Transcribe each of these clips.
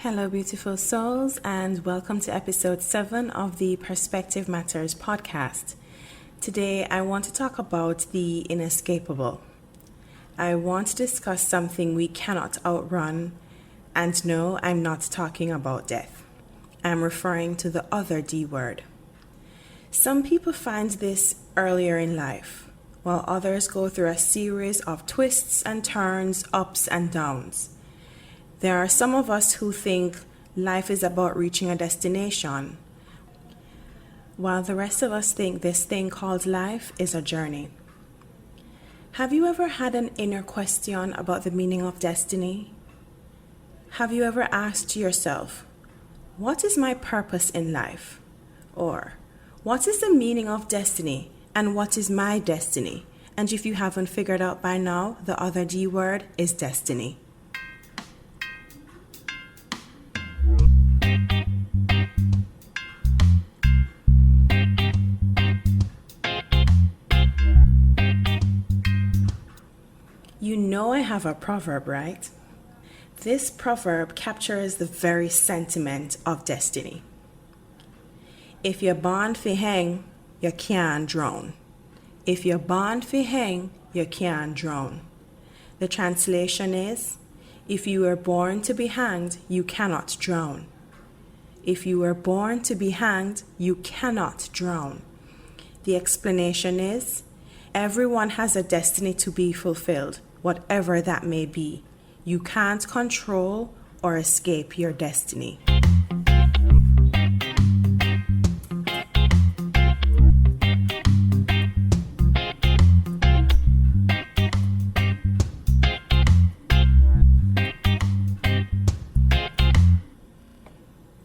Hello, beautiful souls, and welcome to episode 7 of the Perspective Matters podcast. Today, I want to talk about the inescapable. I want to discuss something we cannot outrun, and no, I'm not talking about death. I'm referring to the other D word. Some people find this earlier in life, while others go through a series of twists and turns, ups and downs. There are some of us who think life is about reaching a destination, while the rest of us think this thing called life is a journey. Have you ever had an inner question about the meaning of destiny? Have you ever asked yourself, what is my purpose in life? Or, what is the meaning of destiny and what is my destiny? And if you haven't figured out by now, the other D word is destiny. You know I have a proverb, right? This proverb captures the very sentiment of destiny. If you're born fi hang, you can't drown. If you're born fi hang, you can't drown. The translation is, if you were born to be hanged, you cannot drown. If you were born to be hanged, you cannot drown. The explanation is, everyone has a destiny to be fulfilled, whatever that may be. You can't control or escape your destiny.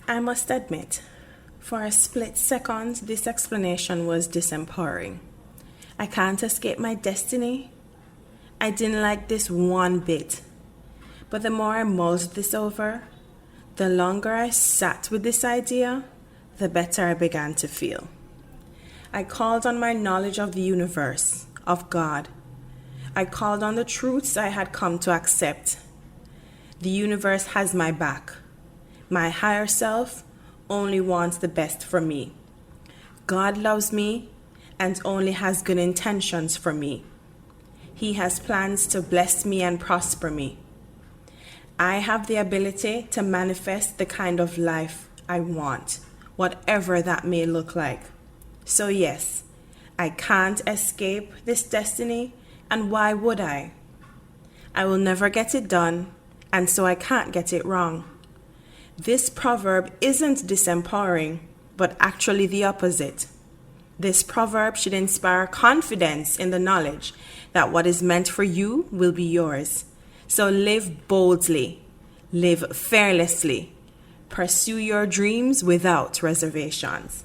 I must admit, for a split second, this explanation was disempowering. I can't escape my destiny. I didn't like this one bit. But the more I mulled this over, the longer I sat with this idea, the better I began to feel. I called on my knowledge of the universe, of God. I called on the truths I had come to accept. The universe has my back. My higher self only wants the best for me. God loves me and only has good intentions for me. He has plans to bless me and prosper me. I have the ability to manifest the kind of life I want, whatever that may look like. So yes, I can't escape this destiny, and why would I? I will never get it done, and so I can't get it wrong. This proverb isn't disempowering, but actually the opposite. This proverb should inspire confidence in the knowledge that what is meant for you will be yours. So live boldly, live fearlessly, pursue your dreams without reservations.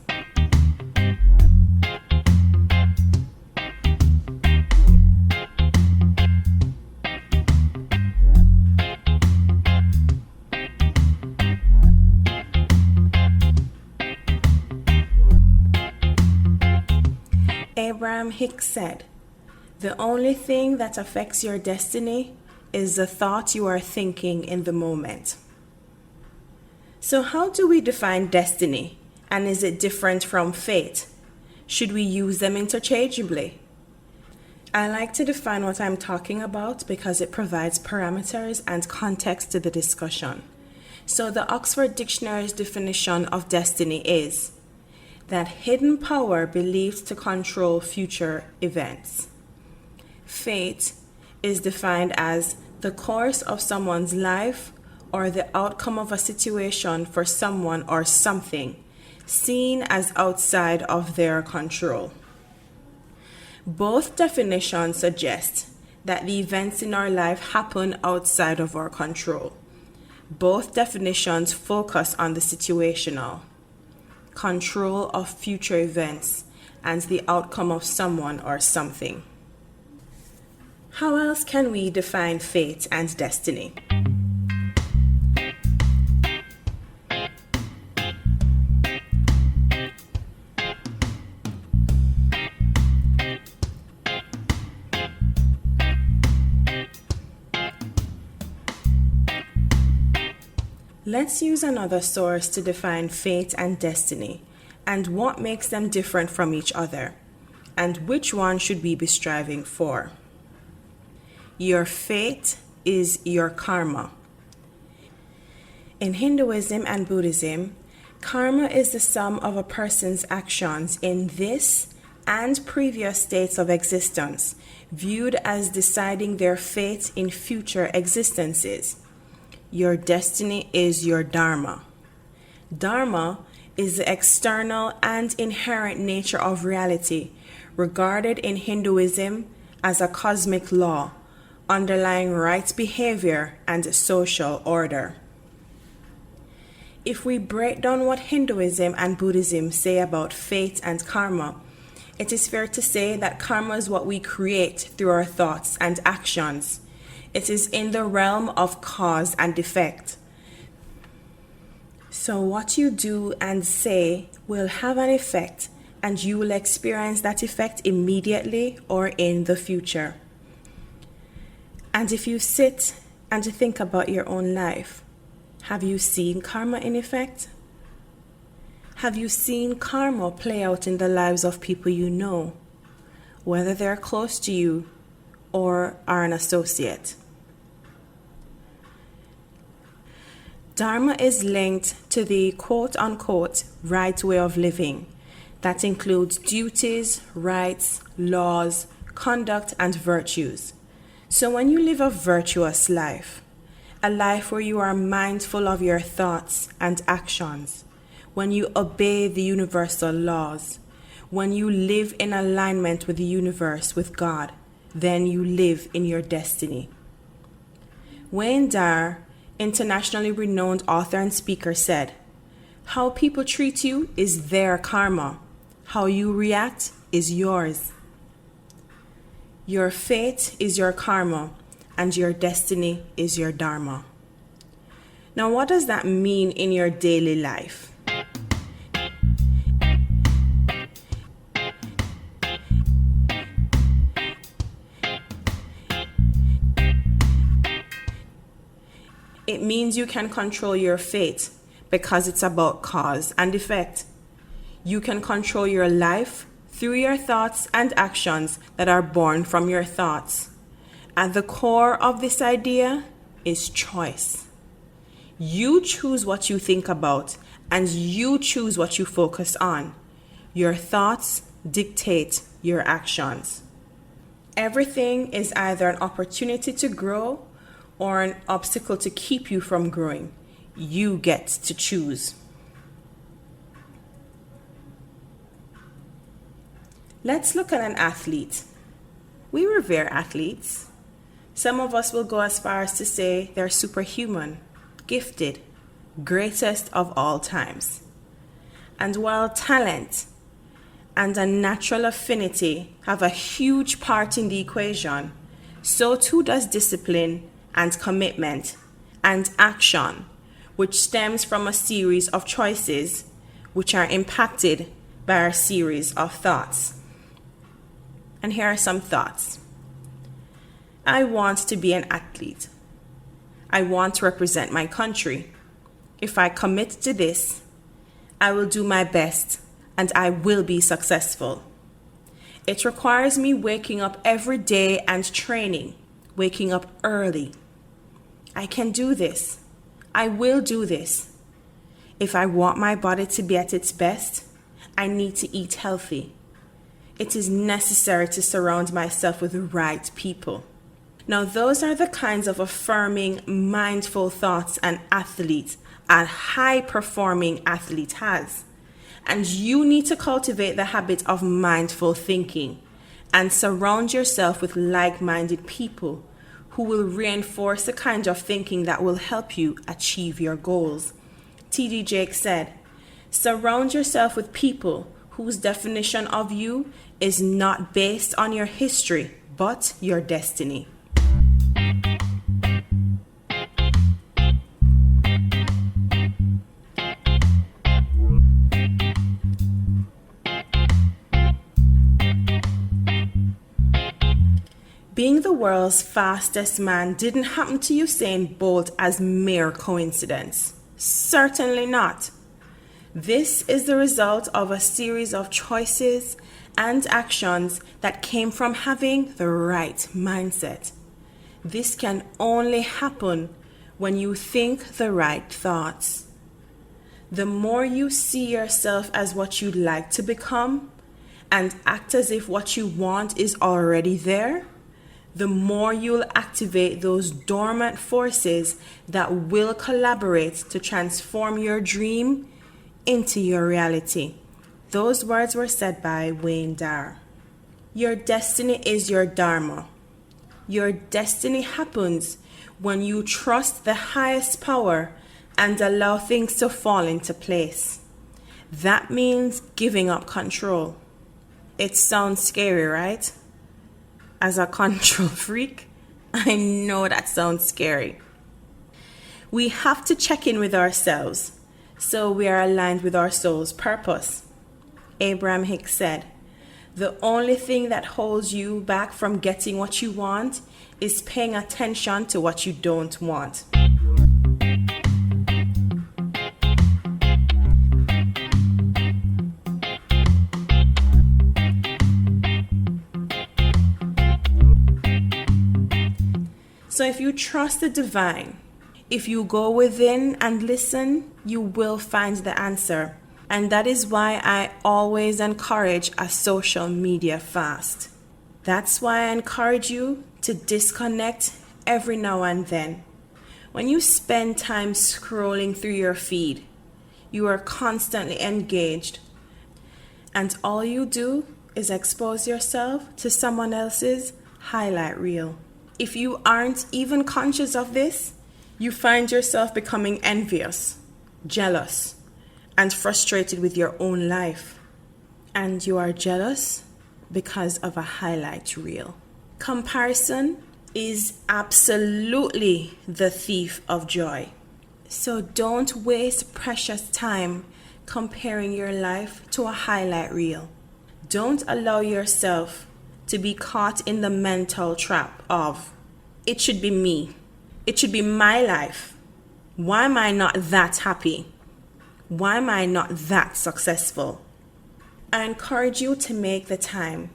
Abraham Hicks said, "The only thing that affects your destiny is the thought you are thinking in the moment." So how do we define destiny, and is it different from fate? Should we use them interchangeably? I like to define what I'm talking about because it provides parameters and context to the discussion. So the Oxford Dictionary's definition of destiny is that hidden power believed to control future events. Fate is defined as the course of someone's life or the outcome of a situation for someone or something seen as outside of their control. Both definitions suggest that the events in our life happen outside of our control. Both definitions focus on the situational, control of future events, and the outcome of someone or something. How else can we define fate and destiny? Let's use another source to define fate and destiny, and what makes them different from each other, and which one should we be striving for. Your fate is your karma. In Hinduism and Buddhism, karma is the sum of a person's actions in this and previous states of existence, viewed as deciding their fate in future existences. Your destiny is your dharma. Dharma is the external and inherent nature of reality, regarded in Hinduism as a cosmic law, underlying right behavior and social order. If we break down what Hinduism and Buddhism say about fate and karma, it is fair to say that karma is what we create through our thoughts and actions. It is in the realm of cause and effect. So what you do and say will have an effect, and you will experience that effect immediately or in the future. And if you sit and think about your own life, have you seen karma in effect? Have you seen karma play out in the lives of people you know, whether they're close to you or are an associate? Dharma is linked to the quote-unquote right way of living that includes duties, rights, laws, conduct, and virtues. So when you live a virtuous life, a life where you are mindful of your thoughts and actions, when you obey the universal laws, when you live in alignment with the universe, with God, then you live in your destiny. Wayne Dyer, internationally renowned author and speaker, said, "How people treat you is their karma. How you react is yours." Your fate is your karma, and your destiny is your dharma. Now, what does that mean in your daily life? It means you can control your fate because it's about cause and effect. You can control your life through your thoughts and actions that are born from your thoughts. At the core of this idea is choice. You choose what you think about, and you choose what you focus on. Your thoughts dictate your actions. Everything is either an opportunity to grow or an obstacle to keep you from growing. You get to choose. Let's look at an athlete. We revere athletes. Some of us will go as far as to say they're superhuman, gifted, greatest of all times. And while talent and a natural affinity have a huge part in the equation, so too does discipline and commitment and action, which stems from a series of choices which are impacted by a series of thoughts. And here are some thoughts. I want to be an athlete. I want to represent my country. If I commit to this, I will do my best and I will be successful. It requires me waking up every day and training, waking up early. I can do this. I will do this. If I want my body to be at its best, I need to eat healthy. It is necessary to surround myself with the right people. Now, those are the kinds of affirming, mindful thoughts an athlete, a high-performing athlete has. And you need to cultivate the habit of mindful thinking and surround yourself with like-minded people who will reinforce the kind of thinking that will help you achieve your goals. T.D. Jakes said, "Surround yourself with people whose definition of you is not based on your history, but your destiny." Being the world's fastest man didn't happen to Usain Bolt as mere coincidence. Certainly not. This is the result of a series of choices and actions that came from having the right mindset. This can only happen when you think the right thoughts. The more you see yourself as what you'd like to become and act as if what you want is already there, the more you'll activate those dormant forces that will collaborate to transform your dream into your reality. Those words were said by Wayne Dyer. Your destiny is your dharma. Your destiny happens when you trust the highest power and allow things to fall into place. That means giving up control. It sounds scary, right? As a control freak, I know that sounds scary. We have to check in with ourselves so we are aligned with our soul's purpose. Abraham Hicks said, "The only thing that holds you back from getting what you want is paying attention to what you don't want." So if you trust the divine, if you go within and listen, you will find the answer. And that is why I always encourage a social media fast. That's why I encourage you to disconnect every now and then. When you spend time scrolling through your feed, you are constantly engaged. And all you do is expose yourself to someone else's highlight reel. If you aren't even conscious of this, you find yourself becoming envious, jealous, and frustrated with your own life. And you are jealous because of a highlight reel. Comparison is absolutely the thief of joy. So don't waste precious time comparing your life to a highlight reel. Don't allow yourself to be caught in the mental trap of, it should be me. It should be my life. Why am I not that happy? Why am I not that successful? I encourage you to make the time.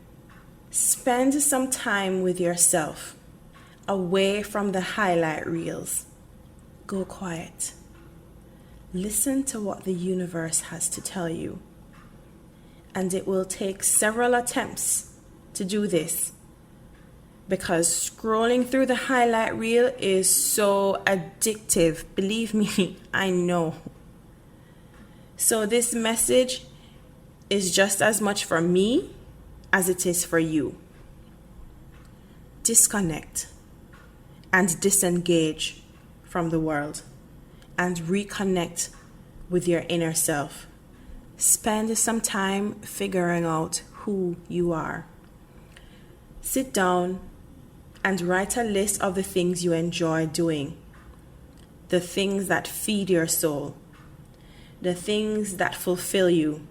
Spend some time with yourself, away from the highlight reels. Go quiet. Listen to what the universe has to tell you. And it will take several attempts to do this, because scrolling through the highlight reel is so addictive. Believe me, I know. So this message is just as much for me as it is for you. Disconnect and disengage from the world and reconnect with your inner self. Spend some time figuring out who you are. Sit down and write a list of the things you enjoy doing, the things that feed your soul, the things that fulfill you.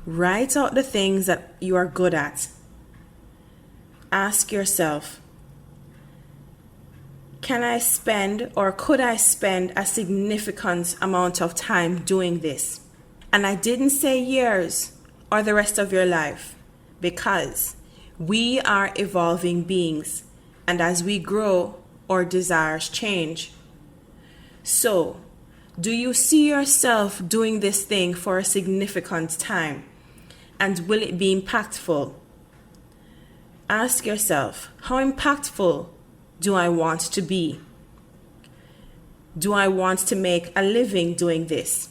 Write out the things that you are good at. Ask yourself, can I spend or could I spend a significant amount of time doing this? And I didn't say years or the rest of your life, because we are evolving beings, and as we grow, our desires change. So, do you see yourself doing this thing for a significant time? And will it be impactful? Ask yourself, how impactful do I want to be? Do I want to make a living doing this?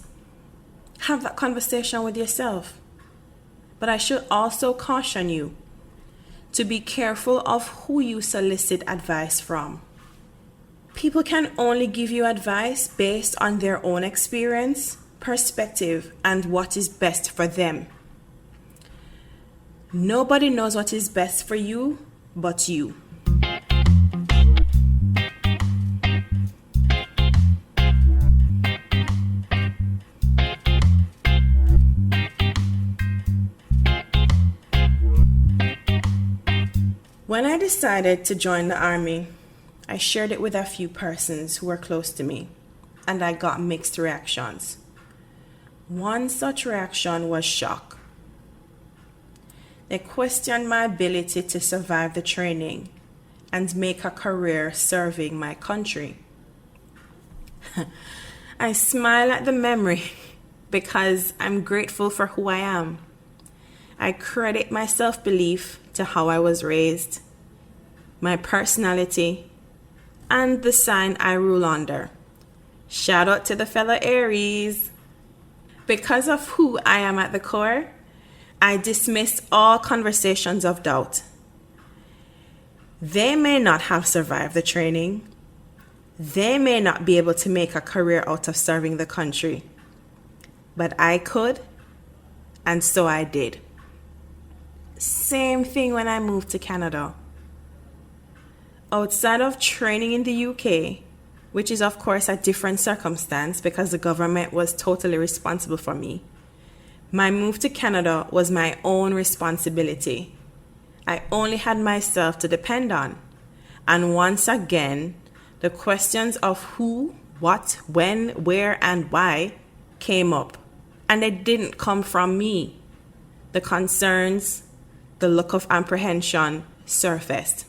Have that conversation with yourself. But I should also caution you to be careful of who you solicit advice from. People can only give you advice based on their own experience, perspective, and what is best for them. Nobody knows what is best for you but you. When I decided to join the army, I shared it with a few persons who were close to me, and I got mixed reactions. One such reaction was shock. They questioned my ability to survive the training and make a career serving my country. I smile at the memory because I'm grateful for who I am. I credit my self-belief to how I was raised, my personality, and the sign I rule under. Shout out to the fellow Aries. Because of who I am at the core, I dismiss all conversations of doubt. They may not have survived the training. They may not be able to make a career out of serving the country. But I could, and so I did. Same thing when I moved to Canada. Outside of training in the UK, which is of course a different circumstance because the government was totally responsible for me, my move to Canada was my own responsibility. I only had myself to depend on. And once again, the questions of who, what, when, where, and why came up. And they didn't come from me. The concerns, the look of apprehension surfaced.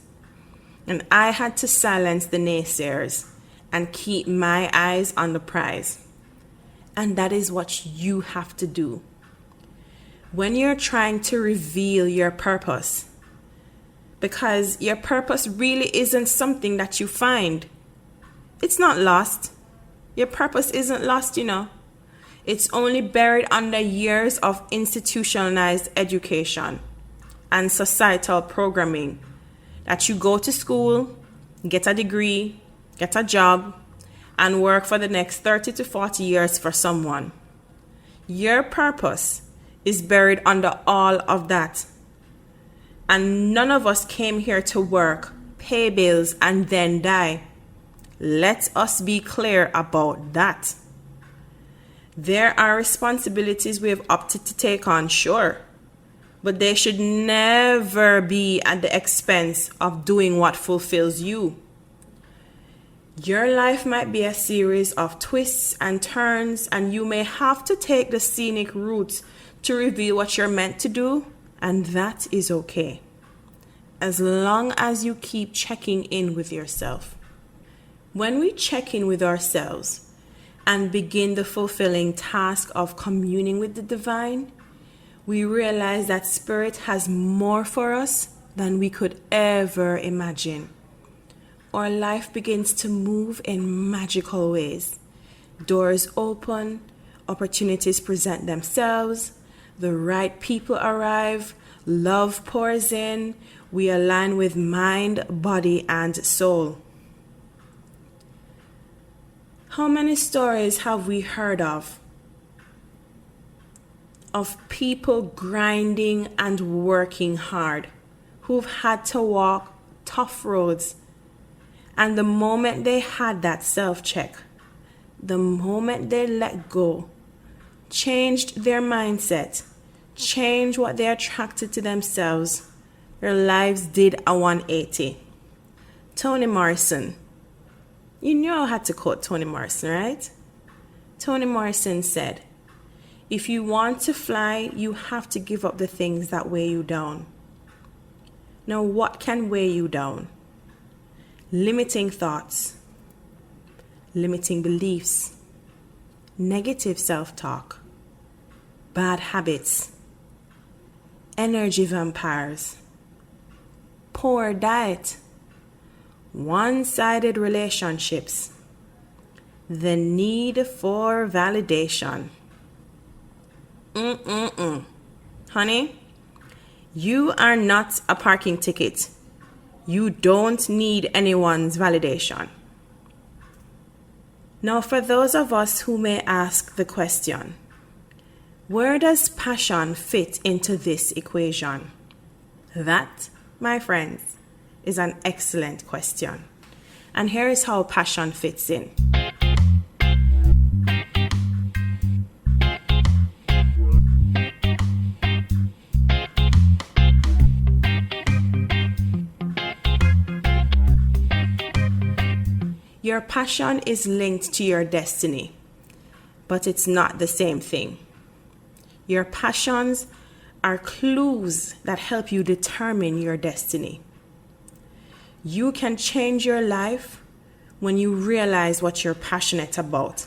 And I had to silence the naysayers and keep my eyes on the prize. And that is what you have to do. When you're trying to reveal your purpose, because your purpose really isn't something that you find. It's not lost. Your purpose isn't lost, you know. It's only buried under years of institutionalized education and societal programming that you go to school, get a degree, get a job, and work for the next 30 to 40 years for someone. Your purpose is buried under all of that. And none of us came here to work, pay bills, and then die. Let us be clear about that. There are responsibilities we have opted to take on, sure, but they should never be at the expense of doing what fulfills you. Your life might be a series of twists and turns, and you may have to take the scenic route to reveal what you're meant to do, and that is okay, as long as you keep checking in with yourself. When we check in with ourselves and begin the fulfilling task of communing with the divine, we realize that Spirit has more for us than we could ever imagine. Our life begins to move in magical ways. Doors open, opportunities present themselves, the right people arrive, love pours in, we align with mind, body, and soul. How many stories have we heard of people grinding and working hard, who've had to walk tough roads, and the moment they had that self-check, the moment they let go, changed their mindset, changed what they attracted to themselves, their lives did a 180. Toni Morrison. You know I had to quote Toni Morrison, right? Toni Morrison said, "If you want to fly, you have to give up the things that weigh you down." Now, what can weigh you down? Limiting thoughts, limiting beliefs, negative self-talk, bad habits, energy vampires, poor diet, one-sided relationships, the need for validation. Honey, you are not a parking ticket. You don't need anyone's validation. Now, for those of us who may ask the question, where does passion fit into this equation? That, my friends, is an excellent question. And here is how passion fits in. Your passion is linked to your destiny, but it's not the same thing. Your passions are clues that help you determine your destiny. You can change your life when you realize what you're passionate about.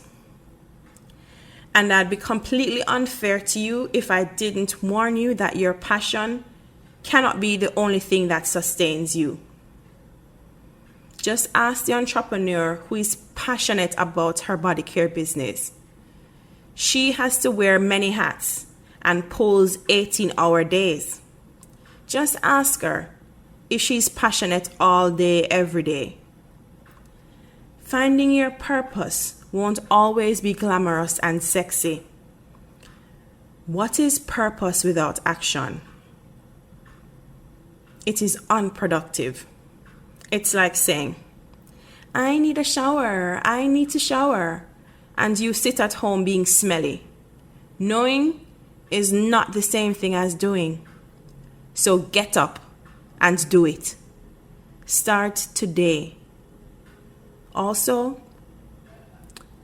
And I'd be completely unfair to you if I didn't warn you that your passion cannot be the only thing that sustains you. Just ask the entrepreneur who is passionate about her body care business. She has to wear many hats and pulls 18-hour days. Just ask her if she's passionate all day, every day. Finding your purpose won't always be glamorous and sexy. What is purpose without action? It is unproductive. It's like saying, I need a shower, I need to shower, and you sit at home being smelly. Knowing is not the same thing as doing. So get up and do it. Start today. Also,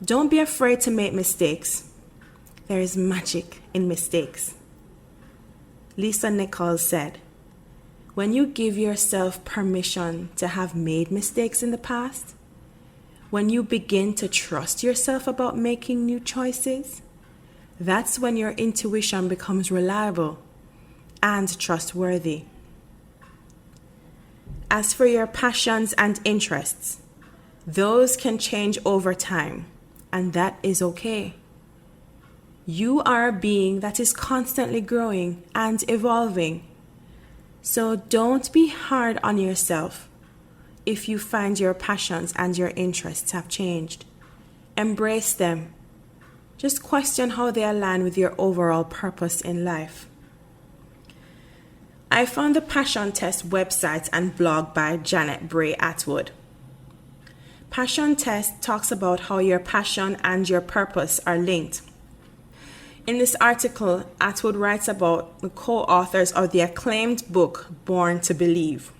don't be afraid to make mistakes. There is magic in mistakes. Lisa Nichols said, when you give yourself permission to have made mistakes in the past, when you begin to trust yourself about making new choices, that's when your intuition becomes reliable and trustworthy. As for your passions and interests, those can change over time, and that is okay. You are a being that is constantly growing and evolving. So don't be hard on yourself if you find your passions and your interests have changed. Embrace them. Just question how they align with your overall purpose in life. I found the Passion Test website and blog by Janet Bray Atwood. Passion Test talks about how your passion and your purpose are linked. In this article, Atwood writes about the co-authors of the acclaimed book, Born to Believe.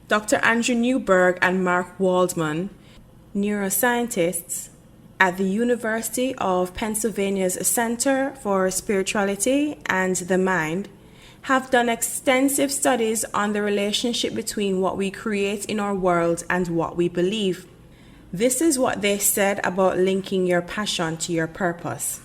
Dr. Andrew Newberg and Mark Waldman, neuroscientists at the University of Pennsylvania's Center for Spirituality and the Mind, have done extensive studies on the relationship between what we create in our world and what we believe. This is what they said about linking your passion to your purpose.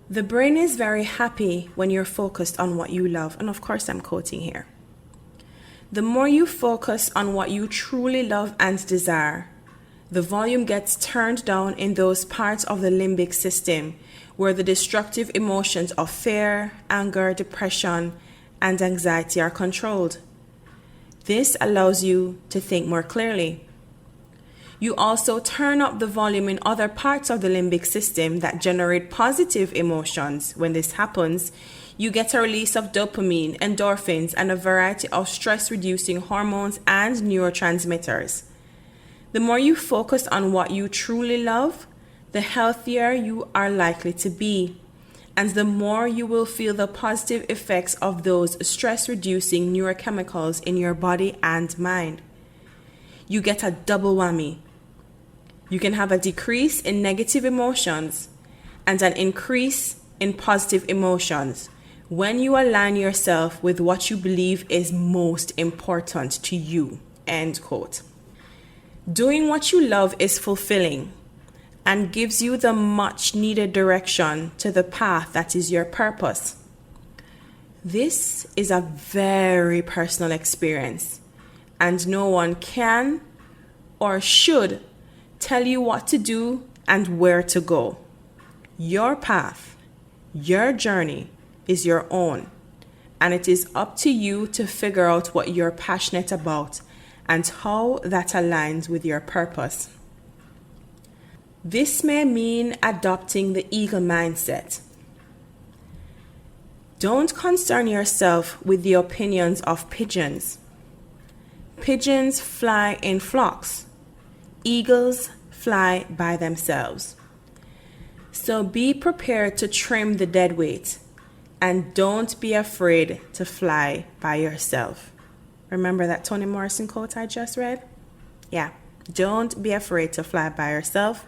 The brain is very happy when you're focused on what you love. And of course, I'm quoting here. The more you focus on what you truly love and desire, the volume gets turned down in those parts of the limbic system where the destructive emotions of fear, anger, depression, and anxiety are controlled. This allows you to think more clearly. You also turn up the volume in other parts of the limbic system that generate positive emotions. When this happens, you get a release of dopamine, endorphins, and a variety of stress-reducing hormones and neurotransmitters. The more you focus on what you truly love, the healthier you are likely to be, and the more you will feel the positive effects of those stress-reducing neurochemicals in your body and mind. You get a double whammy. You can have a decrease in negative emotions and an increase in positive emotions when you align yourself with what you believe is most important to you. End quote. Doing what you love is fulfilling and gives you the much needed direction to the path that is your purpose. This is a very personal experience, and no one can or should tell you what to do and where to go. Your path, your journey is your own, and it is up to you to figure out what you're passionate about and how that aligns with your purpose. This may mean adopting the eagle mindset. Don't concern yourself with the opinions of pigeons. Pigeons fly in flocks. Eagles fly by themselves. So be prepared to trim the dead weight, and don't be afraid to fly by yourself. Remember that Toni Morrison quote I just read? Yeah, don't be afraid to fly by yourself,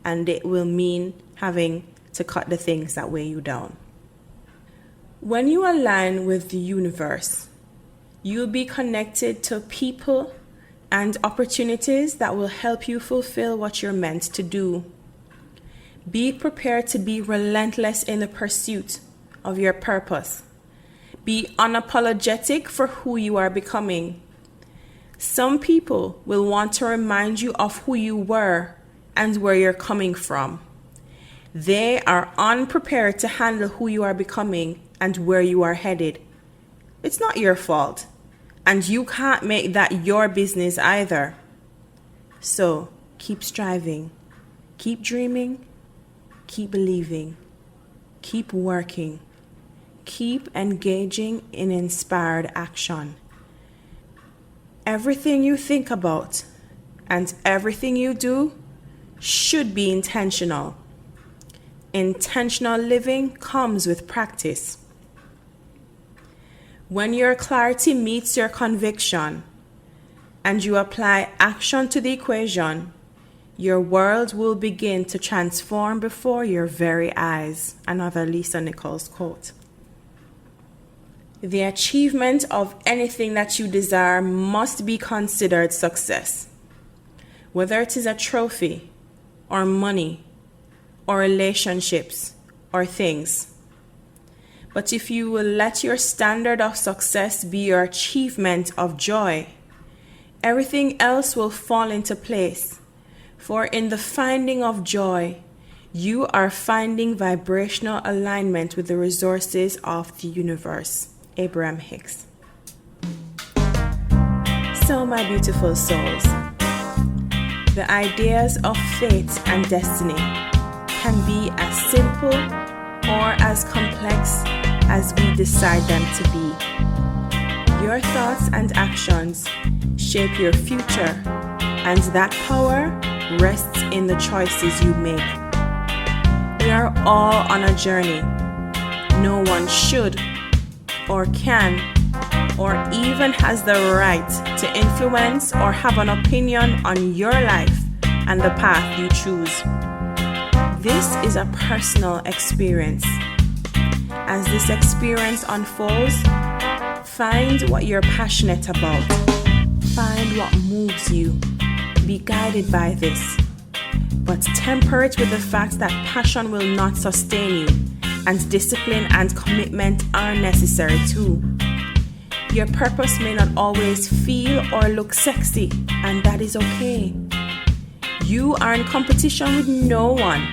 and it will mean having to cut the things that weigh you down. When you align with the universe, you'll be connected to people and opportunities that will help you fulfill what you're meant to do. Be prepared to be relentless in the pursuit of your purpose. Be unapologetic for who you are becoming. Some people will want to remind you of who you were and where you're coming from. They are unprepared to handle who you are becoming and where you are headed. It's not your fault, and you can't make that your business either. So keep striving, keep dreaming, keep believing, keep working, keep engaging in inspired action. Everything you think about and everything you do should be intentional. Intentional living comes with practice. When your clarity meets your conviction and you apply action to the equation, your world will begin to transform before your very eyes. Another Lisa Nichols quote. The achievement of anything that you desire must be considered success. Whether it is a trophy, or money, or relationships, or things. But if you will let your standard of success be your achievement of joy, everything else will fall into place. For in the finding of joy, you are finding vibrational alignment with the resources of the universe. Abraham Hicks. So, my beautiful souls, the ideas of fate and destiny can be as simple or as complex as we decide them to be. Your thoughts and actions shape your future, and that power rests in the choices you make. We are all on a journey. No one should or can or even has the right to influence or have an opinion on your life and the path you choose. This is a personal experience. As this experience unfolds, find what you're passionate about. Find what moves you. Be guided by this. But temper it with the fact that passion will not sustain you, and discipline and commitment are necessary too. Your purpose may not always feel or look sexy, and that is okay. You are in competition with no one.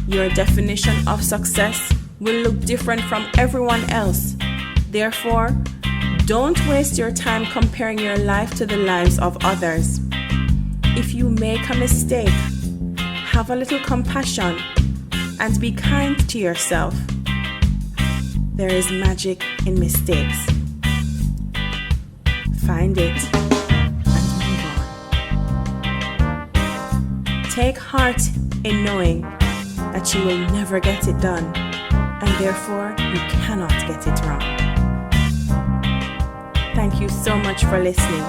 Your definition of success will look different from everyone else. Therefore, don't waste your time comparing your life to the lives of others. If you make a mistake, have a little compassion and be kind to yourself. There is magic in mistakes. Find it and move on. Take heart in knowing that you will never get it done, and therefore you cannot get it wrong. Thank you so much for listening.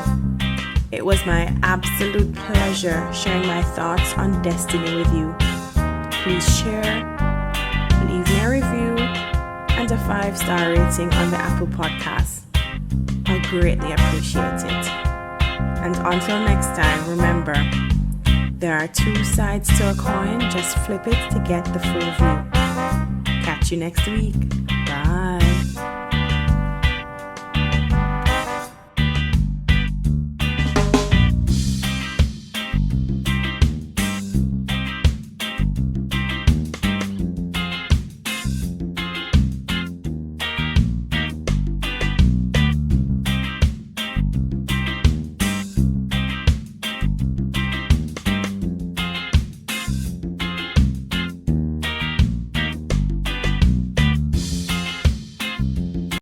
It was my absolute pleasure sharing my thoughts on destiny with you. Please share, leave me a review, and a 5-star rating on the Apple Podcast. I'll greatly appreciate it. And until next time, remember, there are 2 sides to a coin. Just flip it to get the full view. Catch you next week.